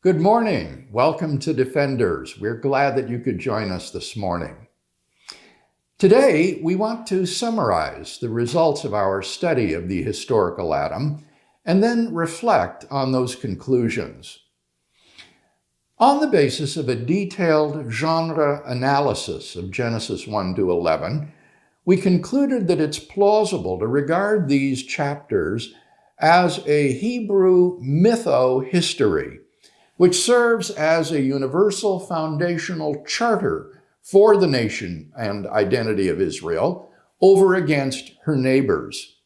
Good morning. Welcome to Defenders. We're glad that you could join us this morning. Today, we want to summarize the results of our study of the historical Adam and then reflect on those conclusions. On the basis of a detailed genre analysis of Genesis 1 to 11, we concluded that it's plausible to regard these chapters as a Hebrew mytho-history, which serves as a universal foundational charter for the nation and identity of Israel over against her neighbors.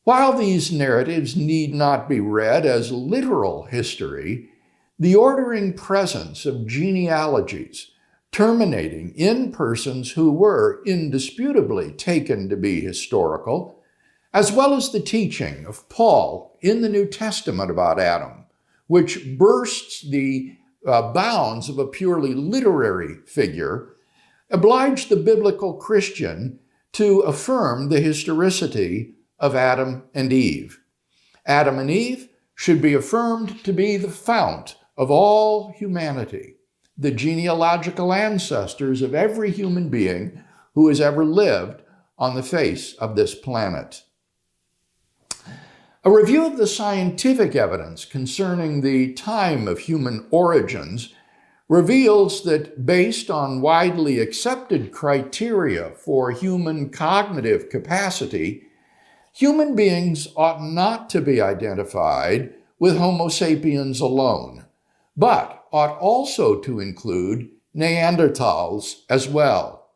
While these narratives need not be read as literal history, the ordering presence of genealogies terminating in persons who were indisputably taken to be historical, as well as the teaching of Paul in the New Testament about Adam, which bursts the bounds of a purely literary figure, obliged the biblical Christian to affirm the historicity of Adam and Eve. Adam and Eve should be affirmed to be the fount of all humanity, the genealogical ancestors of every human being who has ever lived on the face of this planet. A review of the scientific evidence concerning the time of human origins reveals that, based on widely accepted criteria for human cognitive capacity, human beings ought not to be identified with Homo sapiens alone, but ought also to include Neanderthals as well.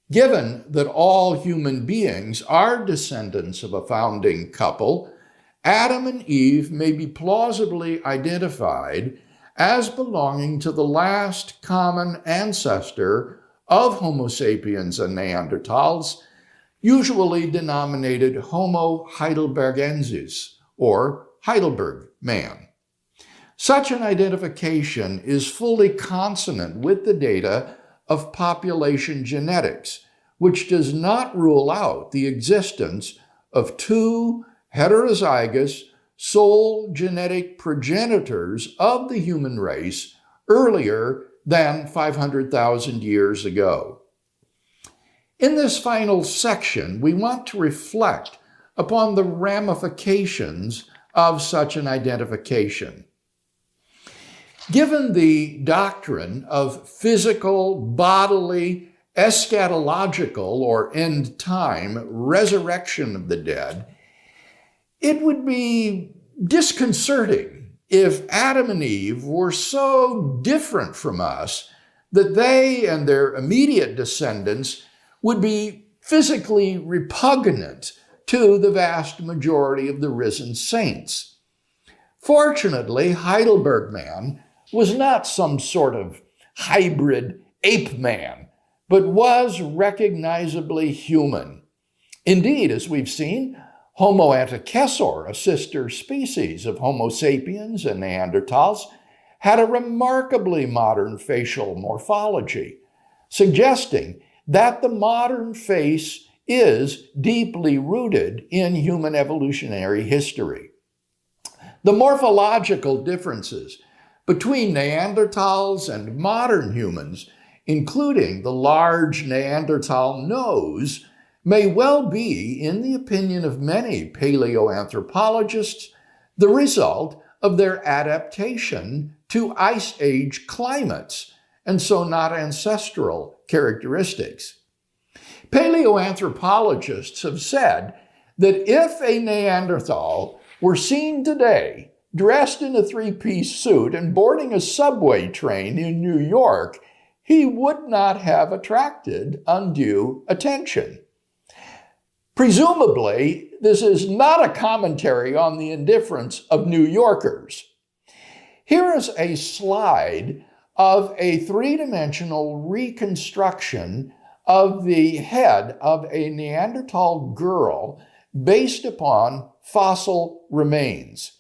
Given that all human beings are descendants of a founding couple, Adam and Eve may be plausibly identified as belonging to the last common ancestor of Homo sapiens and Neanderthals, usually denominated Homo heidelbergensis, or Heidelberg man. Such an identification is fully consonant with the data of population genetics, which does not rule out the existence of two heterozygous sole genetic progenitors of the human race earlier than 500,000 years ago. In this final section, we want to reflect upon the ramifications of such an identification. Given the doctrine of physical, bodily, eschatological, or end-time resurrection of the dead, it would be disconcerting if Adam and Eve were so different from us that they and their immediate descendants would be physically repugnant to the vast majority of the risen saints. Fortunately, Heidelberg man was not some sort of hybrid ape man, but was recognizably human. Indeed, as we've seen, Homo antecessor, a sister species of Homo sapiens and Neanderthals, had a remarkably modern facial morphology, suggesting that the modern face is deeply rooted in human evolutionary history. The morphological differences between Neanderthals and modern humans, including the large Neanderthal nose, may well be, in the opinion of many paleoanthropologists, the result of their adaptation to Ice Age climates, and so not ancestral characteristics. Paleoanthropologists have said that if a Neanderthal were seen today dressed in a three-piece suit and boarding a subway train in New York, he would not have attracted undue attention. Presumably, this is not a commentary on the indifference of New Yorkers. Here is a slide of a three-dimensional reconstruction of the head of a Neanderthal girl based upon fossil remains.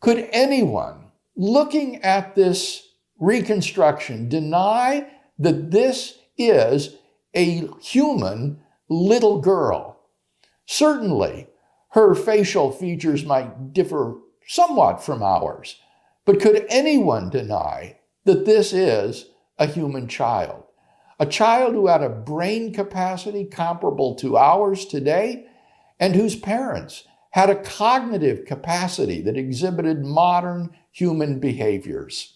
Could anyone looking at this reconstruction deny that this is a human little girl? Certainly, her facial features might differ somewhat from ours, But could anyone deny that this is a human child? A child who had a brain capacity comparable to ours today, and whose parents had a cognitive capacity that exhibited modern human behaviors.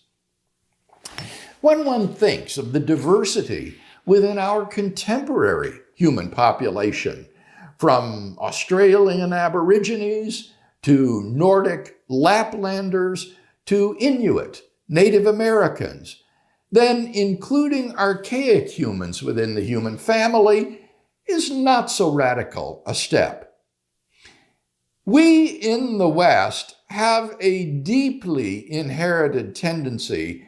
When one thinks of the diversity within our contemporary human population, from Australian Aborigines to Nordic Laplanders to Inuit, Native Americans, then including archaic humans within the human family is not so radical a step. We in the West have a deeply inherited tendency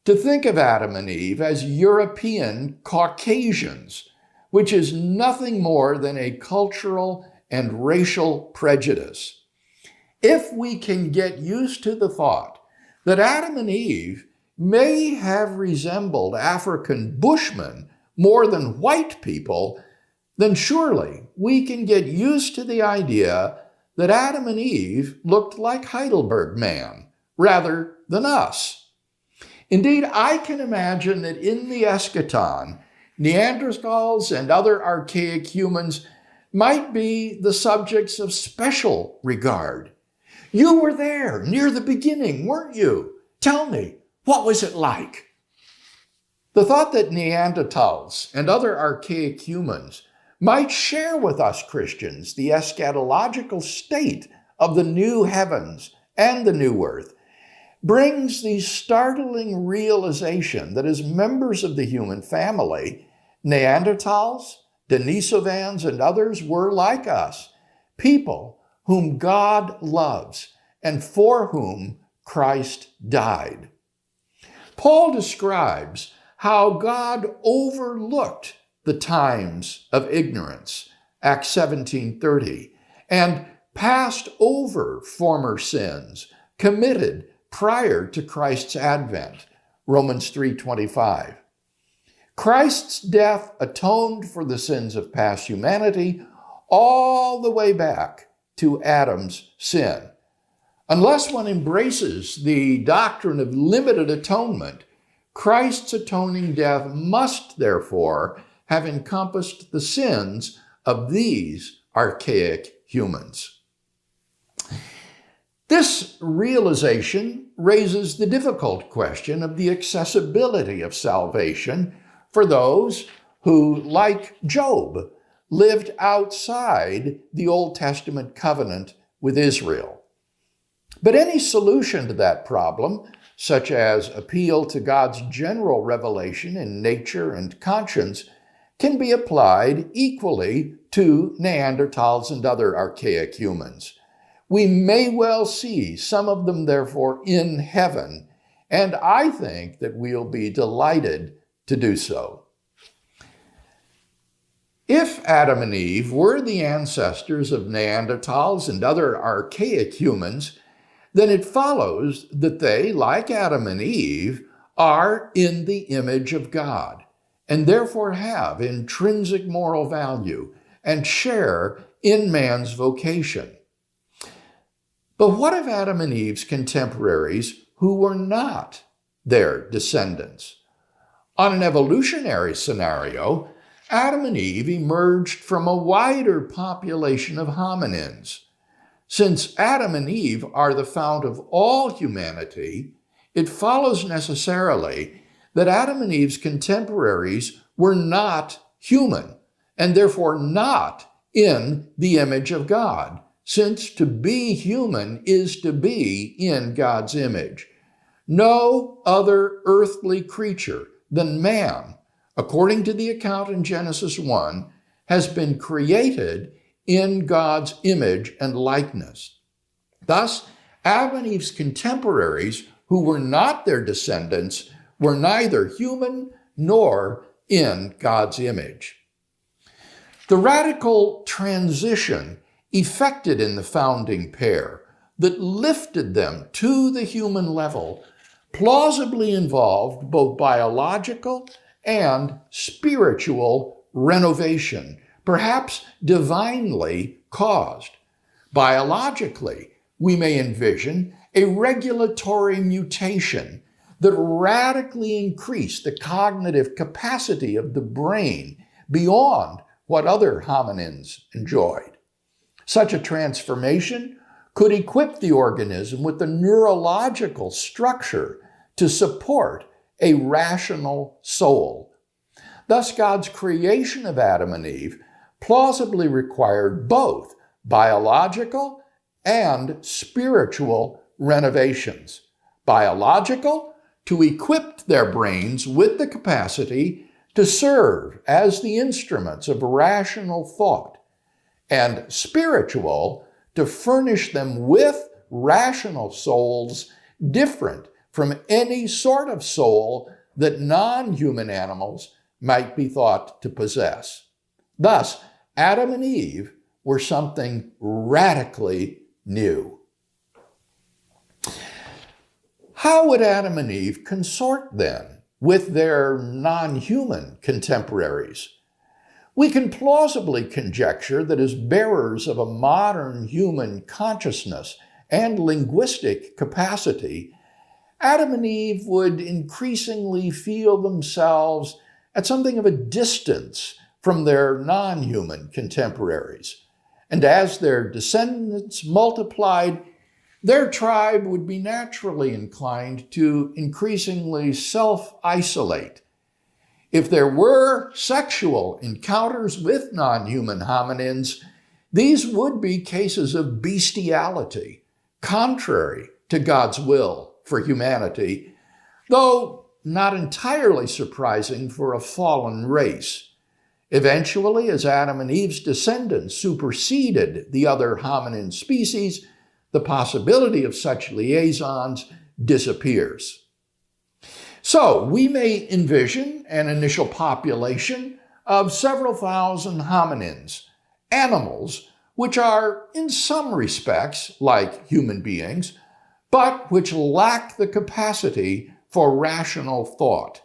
to think of Adam and Eve as European Caucasians, which is nothing more than a cultural and racial prejudice. If we can get used to the thought that Adam and Eve may have resembled African Bushmen more than white people, then surely we can get used to the idea that Adam and Eve looked like Heidelberg Man rather than us. Indeed, I can imagine that in the eschaton, Neanderthals and other archaic humans might be the subjects of special regard. You were there near the beginning, weren't you? Tell me, what was it like? The thought that Neanderthals and other archaic humans might share with us Christians the eschatological state of the new heavens and the new earth brings the startling realization that as members of the human family, Neanderthals, Denisovans, and others were like us, people whom God loves and for whom Christ died. Paul describes how God overlooked the times of ignorance, Acts 17:30, and passed over former sins committed prior to Christ's advent, Romans 3:25. Christ's death atoned for the sins of past humanity all the way back to Adam's sin. Unless one embraces the doctrine of limited atonement, Christ's atoning death must therefore have encompassed the sins of these archaic humans. This realization raises the difficult question of the accessibility of salvation for those who, like Job, lived outside the Old Testament covenant with Israel. But any solution to that problem, such as appeal to God's general revelation in nature and conscience, can be applied equally to Neanderthals and other archaic humans. We may well see some of them, therefore, in heaven, and I think that we'll be delighted to do so. If Adam and Eve were the ancestors of Neanderthals and other archaic humans, then it follows that they, like Adam and Eve, are in the image of God, and therefore have intrinsic moral value and share in man's vocation. But what of Adam and Eve's contemporaries who were not their descendants? On an evolutionary scenario, Adam and Eve emerged from a wider population of hominins. Since Adam and Eve are the fount of all humanity, it follows necessarily that Adam and Eve's contemporaries were not human, and therefore not in the image of God, since to be human is to be in God's image. No other earthly creature than man, according to the account in Genesis 1, has been created in God's image and likeness. Thus, Adam and Eve's contemporaries, who were not their descendants, were neither human nor in God's image. The radical transition effected in the founding pair that lifted them to the human level plausibly involved both biological and spiritual renovation, perhaps divinely caused. Biologically, we may envision a regulatory mutation that radically increased the cognitive capacity of the brain beyond what other hominins enjoyed. Such a transformation could equip the organism with the neurological structure to support a rational soul. Thus, God's creation of Adam and Eve plausibly required both biological and spiritual renovations. Biological, to equip their brains with the capacity to serve as the instruments of rational thought, and spiritual, to furnish them with rational souls different from any sort of soul that non-human animals might be thought to possess. Thus, Adam and Eve were something radically new. How would Adam and Eve consort then with their non-human contemporaries? We can plausibly conjecture that as bearers of a modern human consciousness and linguistic capacity, Adam and Eve would increasingly feel themselves at something of a distance from their non-human contemporaries. And as their descendants multiplied, their tribe would be naturally inclined to increasingly self-isolate. If there were sexual encounters with non-human hominins, these would be cases of bestiality, contrary to God's will for humanity, though not entirely surprising for a fallen race. Eventually, as Adam and Eve's descendants superseded the other hominin species, the possibility of such liaisons disappears. So we may envision an initial population of several thousand hominins, animals which are in some respects like human beings, but which lack the capacity for rational thought.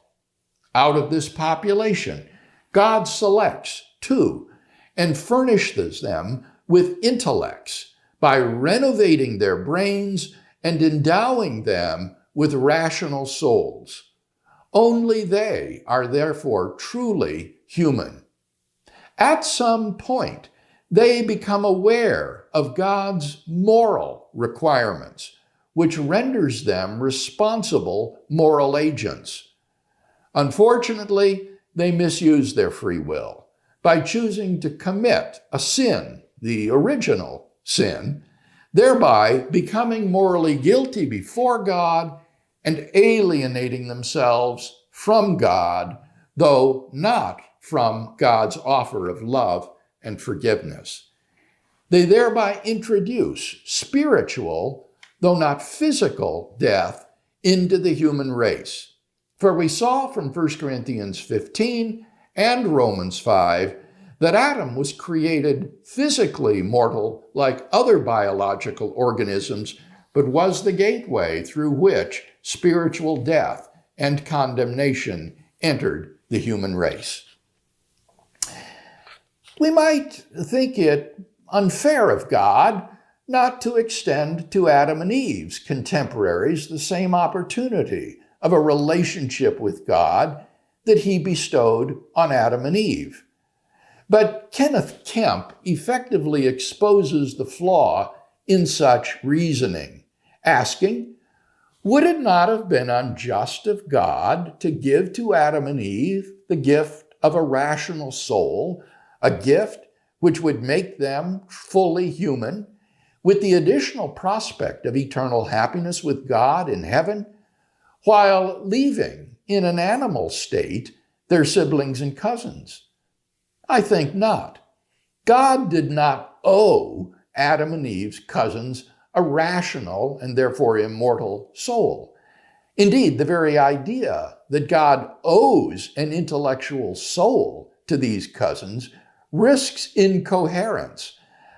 Out of this population, God selects two and furnishes them with intellects by renovating their brains and endowing them with rational souls. Only they are therefore truly human. At some point, they become aware of God's moral requirements, which renders them responsible moral agents. Unfortunately, they misuse their free will by choosing to commit a sin, the original sin, thereby becoming morally guilty before God and alienating themselves from God, though not from God's offer of love and forgiveness. They thereby introduce spiritual, though not physical, death into the human race. For we saw from 1 Corinthians 15 and Romans 5 that Adam was created physically mortal like other biological organisms, but was the gateway through which spiritual death and condemnation entered the human race. We might think it unfair of God not to extend to Adam and Eve's contemporaries the same opportunity of a relationship with God that he bestowed on Adam and Eve. But Kenneth Kemp effectively exposes the flaw in such reasoning, asking, would it not have been unjust of God to give to Adam and Eve the gift of a rational soul, a gift which would make them fully human, with the additional prospect of eternal happiness with God in heaven, while leaving in an animal state their siblings and cousins? I think not. God did not owe Adam and Eve's cousins a rational and therefore immortal soul. Indeed, the very idea that God owes an intellectual soul to these cousins risks incoherence.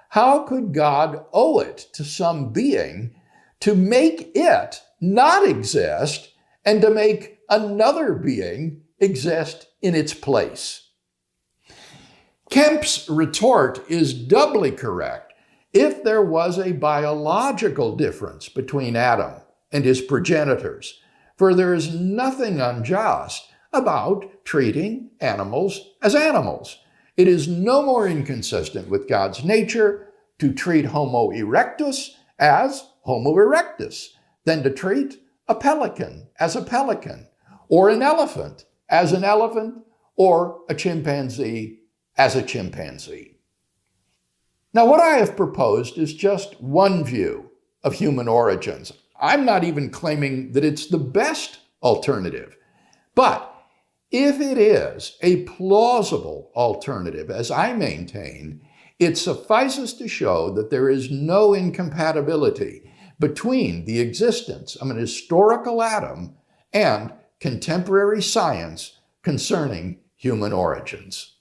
How could God owe it to some being to make it not exist and to make another being exist in its place? Kemp's retort is doubly correct if there was a biological difference between Adam and his progenitors, for there is nothing unjust about treating animals as animals. It is no more inconsistent with God's nature to treat Homo erectus as Homo erectus than to treat a pelican as a pelican, or an elephant as an elephant, or a chimpanzee as a chimpanzee. Now, what I have proposed is just one view of human origins. I'm not even claiming that it's the best alternative. But if it is a plausible alternative, as I maintain, it suffices to show that there is no incompatibility between the existence of an historical Adam and contemporary science concerning human origins.